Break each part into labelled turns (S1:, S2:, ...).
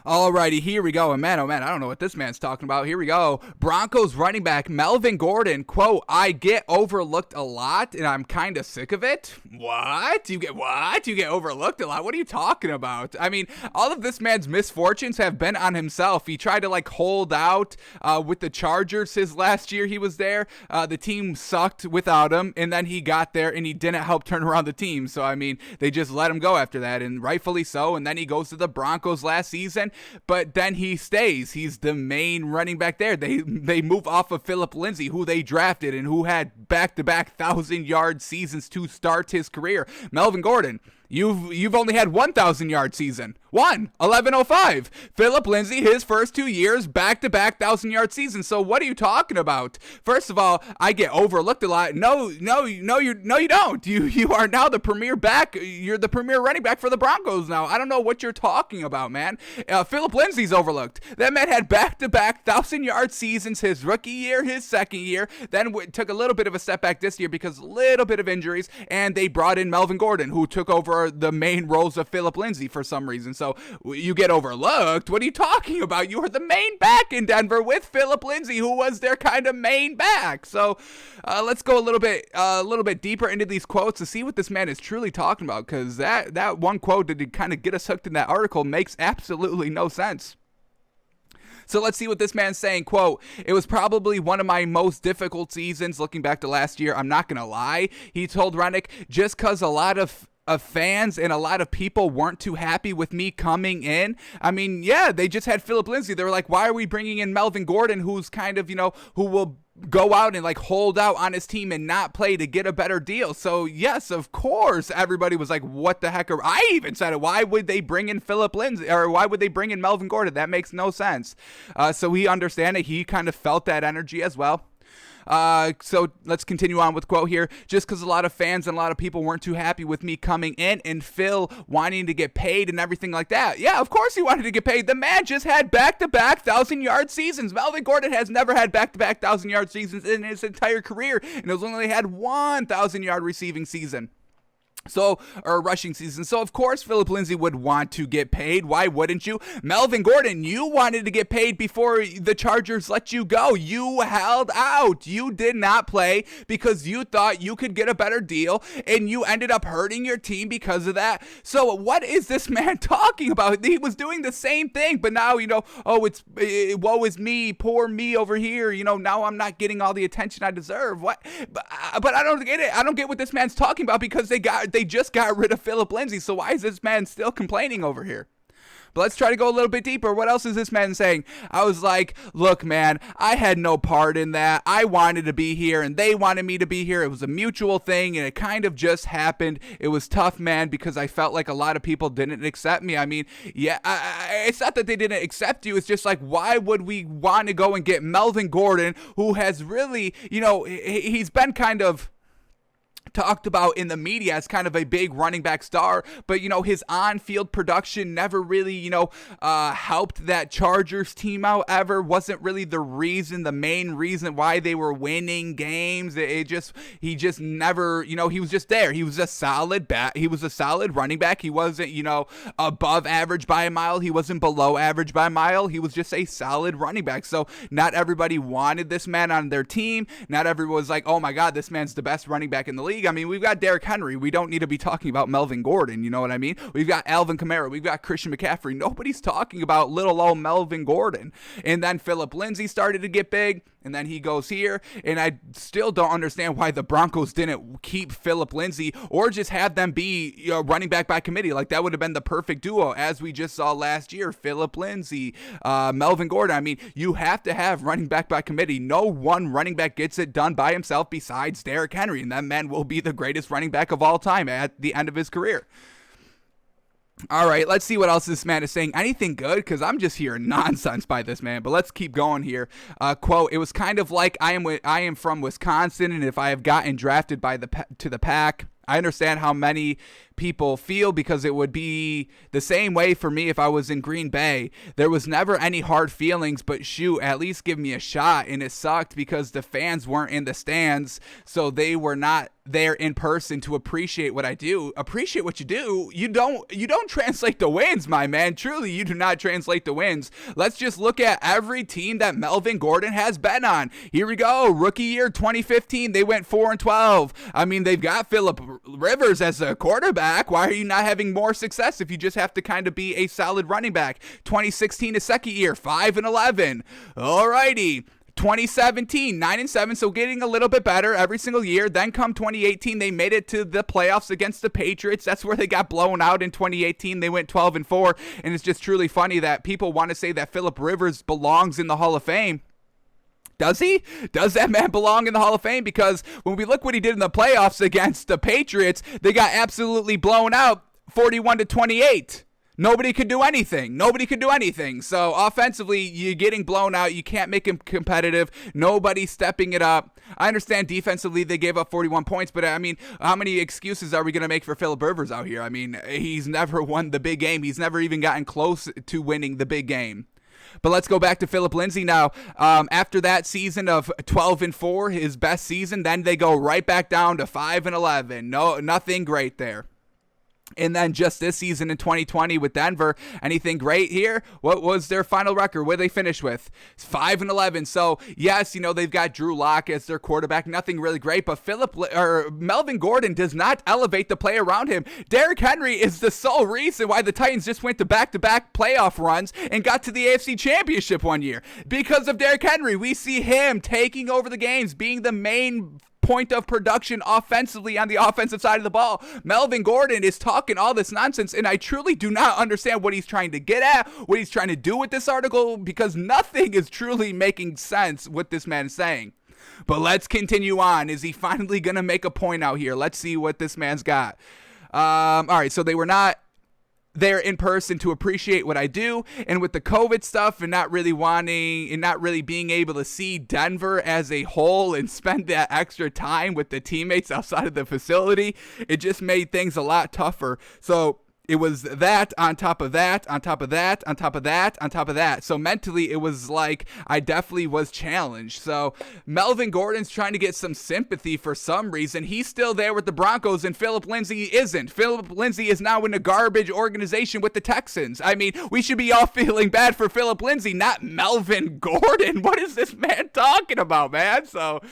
S1: Alrighty, here we go. And man, oh man, I don't know what this man's talking about. Here we go. Broncos running back Melvin Gordon, quote, I get overlooked a lot and I'm kind of sick of it. What? You get overlooked a lot? What are you talking about? I mean, all of this man's misfortunes have been on himself. He tried to hold out with the Chargers his last year he was there. The team sucked without him, and then he got there and he didn't help turn around the team. So, I mean, they just let him go after that, and rightfully so. And then he goes to the Broncos last season. But then he stays. He's the main running back there. They move off of Philip Lindsay, who they drafted and who had back-to-back 1,000-yard seasons to start his career. Melvin Gordon, you've only had 1,000-yard season. 1105. Philip Lindsay, his first 2 years, back-to-back 1,000-yard season. So what are you talking about? First of all, I get overlooked a lot. No, you don't. You are now the premier back. You're the premier running back for the Broncos now. I don't know what you're talking about, man. Philip Lindsay's overlooked. That man had back-to-back 1,000-yard seasons his rookie year, his second year, then took a little bit of a step back this year because a little bit of injuries, and they brought in Melvin Gordon, who took over the main roles of Philip Lindsay for some reason. So you get overlooked. What are you talking about? You were the main back in Denver with Philip Lindsay, who was their kind of main back. So let's go a little bit deeper into these quotes to see what this man is truly talking about, because that one quote that kind of get us hooked in that article makes absolutely no sense. So let's see what this man's saying. Quote, it was probably one of my most difficult seasons looking back to last year. I'm not going to lie. He told Rennick, just because a lot of fans and a lot of people weren't too happy with me coming in. I mean, yeah, they just had Philip Lindsay. They were like, why are we bringing in Melvin Gordon, who's kind of, who will go out and hold out on his team and not play to get a better deal? So yes, of course, everybody was like, what the heck? I even said it. Why would they bring in Philip Lindsay, or why would they bring in Melvin Gordon? That makes no sense. So we understand it. He kind of felt that energy as well. So let's continue on with quote here. Just because a lot of fans and a lot of people weren't too happy with me coming in and Phil wanting to get paid and everything like that. Yeah, of course he wanted to get paid. The man just had back-to-back 1,000-yard seasons. Melvin Gordon has never had back-to-back 1,000-yard seasons in his entire career, and has only had 1,000-yard receiving season. Or rushing season. So, of course, Philip Lindsay would want to get paid. Why wouldn't you? Melvin Gordon, you wanted to get paid before the Chargers let you go. You held out. You did not play because you thought you could get a better deal, and you ended up hurting your team because of that. So, what is this man talking about? He was doing the same thing, but now, woe is me, poor me over here. Now I'm not getting all the attention I deserve. What? But I don't get it. I don't get what this man's talking about, because they just got rid of Philip Lindsay. So why is this man still complaining over here? But let's try to go a little bit deeper. What else is this man saying? I was like, look, man, I had no part in that. I wanted to be here, and they wanted me to be here. It was a mutual thing, and it kind of just happened. It was tough, man, because I felt like a lot of people didn't accept me. I mean, yeah, it's not that they didn't accept you. It's just like, why would we want to go and get Melvin Gordon, who has really, he's been kind of talked about in the media as kind of a big running back star, but his on-field production never really helped that Chargers team out ever. Wasn't really the main reason why they were winning games. He just never, he was just there. He was a solid he was a solid running back. He wasn't above average by a mile. He wasn't below average by a mile. He was just a solid running back. So not everybody wanted this man on their team. Not everyone was like, oh my god, this man's the best running back in the league. I mean, we've got Derrick Henry. We don't need to be talking about Melvin Gordon. You know what I mean? We've got Alvin Kamara. We've got Christian McCaffrey. Nobody's talking about little old Melvin Gordon. And then Philip Lindsay started to get big, and then he goes here. And I still don't understand why the Broncos didn't keep Philip Lindsay or just have them be running back by committee. Like, that would have been the perfect duo, as we just saw last year. Philip Lindsay, Melvin Gordon. I mean, you have to have running back by committee. No one running back gets it done by himself besides Derrick Henry, and that man will be the greatest running back of all time at the end of his career. All right, let's see what else this man is saying. Anything good? Because I'm just hearing nonsense by this man. But let's keep going here. Quote, it was kind of like I am from Wisconsin, and if I have gotten drafted to the Pack, I understand how many people feel, because it would be the same way for me if I was in Green Bay. There was never any hard feelings, but shoot, at least give me a shot. And it sucked because the fans weren't in the stands, so they were not there in person to appreciate what I do. Appreciate what you do. You don't translate the wins, my man. Truly, you do not translate the wins. Let's just look at every team that Melvin Gordon has been on. Here we go. Rookie year 2015, they went 4-12. I mean, they've got Phillip Rivers as a quarterback. Why are you not having more success if you just have to kind of be a solid running back? 2016, his second year, 5-11. Alrighty. 2017, 9-7, so getting a little bit better every single year. Then come 2018, they made it to the playoffs against the Patriots. That's where they got blown out in 2018. They went 12-4, and it's just truly funny that people want to say that Phillip Rivers belongs in the Hall of Fame. Does he? Does that man belong in the Hall of Fame? Because when we look what he did in the playoffs against the Patriots, they got absolutely blown out 41-28. Nobody could do anything. Nobody could do anything. So offensively, you're getting blown out. You can't make him competitive. Nobody's stepping it up. I understand defensively they gave up 41 points, but I mean, how many excuses are we going to make for Phillip Rivers out here? I mean, he's never won the big game. He's never even gotten close to winning the big game. But let's go back to Phillip Lindsay now. After that season of 12-4, his best season, then they go right back down to 5-11. No, nothing great there. And then just this season in 2020 with Denver, anything great here? What was their final record? What did they finish with? 5-11. So yes, they've got Drew Lock as their quarterback. Nothing really great, but Melvin Gordon does not elevate the play around him. Derrick Henry is the sole reason why the Titans just went to back-to-back playoff runs and got to the AFC Championship one year. Because of Derrick Henry, we see him taking over the games, being the main point of production offensively on the offensive side of the ball. Melvin Gordon is talking all this nonsense, and I truly do not understand what he's trying to get at, what he's trying to do with this article, because nothing is truly making sense what this man is saying. But let's continue on. Is he finally going to make a point out here? Let's see what this man's got. All right, so they were not there in person to appreciate what I do, and with the COVID stuff and not really being able to see Denver as a whole and spend that extra time with the teammates outside of the facility, it just made things a lot tougher. So it was that on top of that, on top of that, on top of that, on top of that. So mentally, it was like I definitely was challenged. So Melvin Gordon's trying to get some sympathy for some reason. He's still there with the Broncos, and Phillip Lindsay isn't. Phillip Lindsay is now in a garbage organization with the Texans. I mean, we should be all feeling bad for Phillip Lindsay, not Melvin Gordon. What is this man talking about, man? So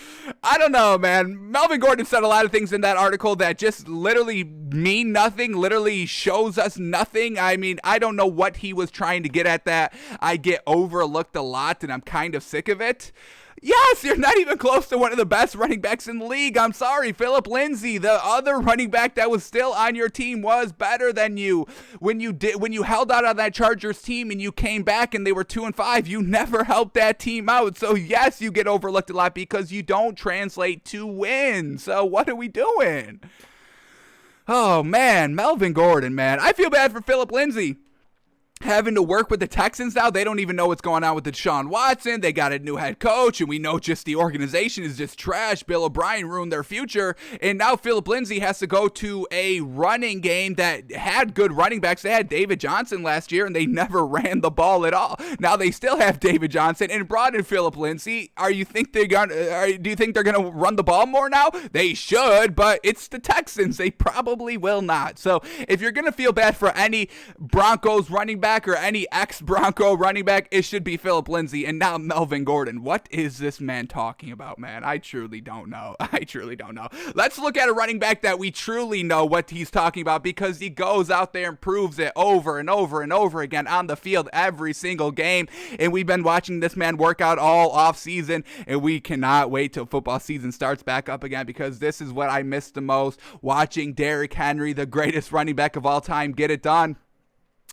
S1: I don't know, man. Melvin Gordon said a lot of things in that article that just literally mean nothing, literally shows us nothing. I mean, I don't know what he was trying to get at that. I get overlooked a lot, and I'm kind of sick of it. Yes, you're not even close to one of the best running backs in the league. I'm sorry, Phillip Lindsay, the other running back that was still on your team, was better than you. When you held out on that Chargers team and you came back and they were 2-5, you never helped that team out. So yes, you get overlooked a lot because you don't translate to wins. So what are we doing? Oh, man, Melvin Gordon, man. I feel bad for Phillip Lindsay. Having to work with the Texans now, they don't even know what's going on with Deshaun Watson. They got a new head coach, and we know just the organization is just trash. Bill O'Brien ruined their future, and now Phillip Lindsay has to go to a running game that had good running backs. They had David Johnson last year, and they never ran the ball at all. Now they still have David Johnson and brought in Phillip Lindsay. Do you think they're gonna run the ball more now? They should, but it's the Texans. They probably will not. So if you're gonna feel bad for any Broncos running back or any ex-Bronco running back, it should be Phillip Lindsay and not Melvin Gordon. What is this man talking about, man? I truly don't know. Let's look at a running back that we truly know what he's talking about, because he goes out there and proves it over and over and over again on the field every single game. And we've been watching this man work out all off season, and we cannot wait till football season starts back up again, because this is what I miss the most, watching Derrick Henry, the greatest running back of all time, get it done.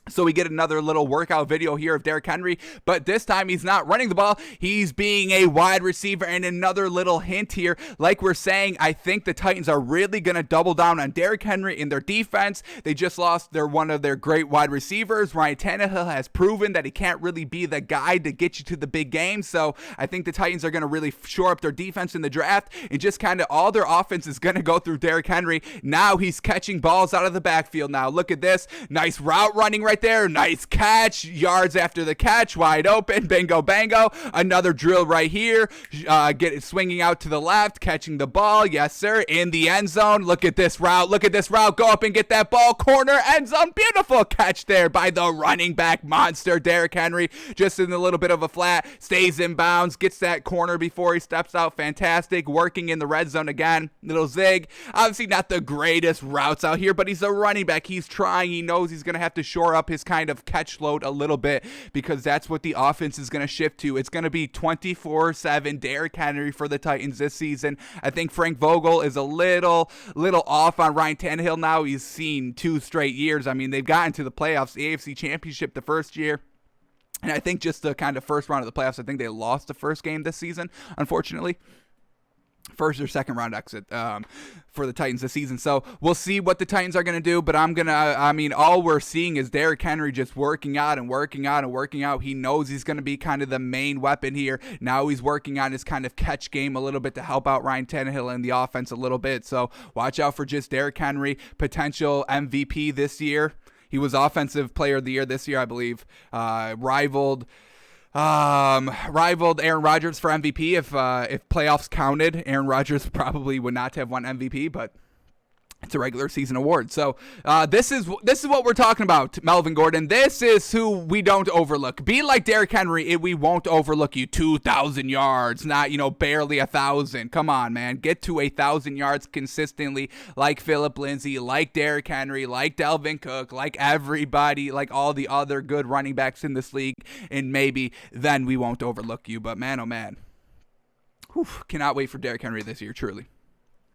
S1: So we get another little workout video here of Derrick Henry, but this time he's not running the ball. He's being a wide receiver. And another little hint here, like we're saying, I think the Titans are really going to double down on Derrick Henry in their defense. They just lost one of their great wide receivers. Ryan Tannehill has proven that he can't really be the guy to get you to the big game. So I think the Titans are going to really shore up their defense in the draft, and just kind of all their offense is going to go through Derrick Henry. Now he's catching balls out of the backfield. Now look at this. Nice route running right there. Nice catch. Yards after the catch. Wide open. Bingo, bango. Another drill right here. Get it swinging out to the left. Catching the ball. Yes, sir. In the end zone. Look at this route. Look at this route. Go up and get that ball. Corner. End zone. Beautiful catch there by the running back monster, Derrick Henry. Just in a little bit of a flat. Stays in bounds. Gets that corner before he steps out. Fantastic. Working in the red zone again. Little zig. Obviously not the greatest routes out here, but he's a running back. He's trying. He knows he's going to have to shore up his kind of catch load a little bit, because that's what the offense is going to shift to. It's going to be 24/7 Derrick Henry for the Titans this season. I think Frank Vogel is a little off on Ryan Tannehill now. He's seen 2 straight years. I mean, they've gotten to the playoffs, the AFC Championship the first year. And I think just the kind of first round of the playoffs, I think they lost the first game this season, unfortunately. First or second round exit for the Titans this season. So we'll see what the Titans are going to do, but all we're seeing is Derrick Henry just working out and working out and working out. He knows he's going to be kind of the main weapon here. Now he's working on his kind of catch game a little bit to help out Ryan Tannehill in the offense a little bit. So watch out for just Derrick Henry, potential MVP this year. He was Offensive Player of the Year this year, I believe. Rivaled Aaron Rodgers for MVP. If playoffs counted, Aaron Rodgers probably would not have won MVP, but it's a regular season award. So this is what we're talking about, Melvin Gordon. This is who we don't overlook. Be like Derrick Henry, we won't overlook you. 2,000 yards, not barely 1,000. Come on, man. Get to 1,000 yards consistently, like Phillip Lindsay, like Derrick Henry, like Dalvin Cook, like everybody, like all the other good running backs in this league, and maybe then we won't overlook you. But man, oh man, cannot wait for Derrick Henry this year, truly.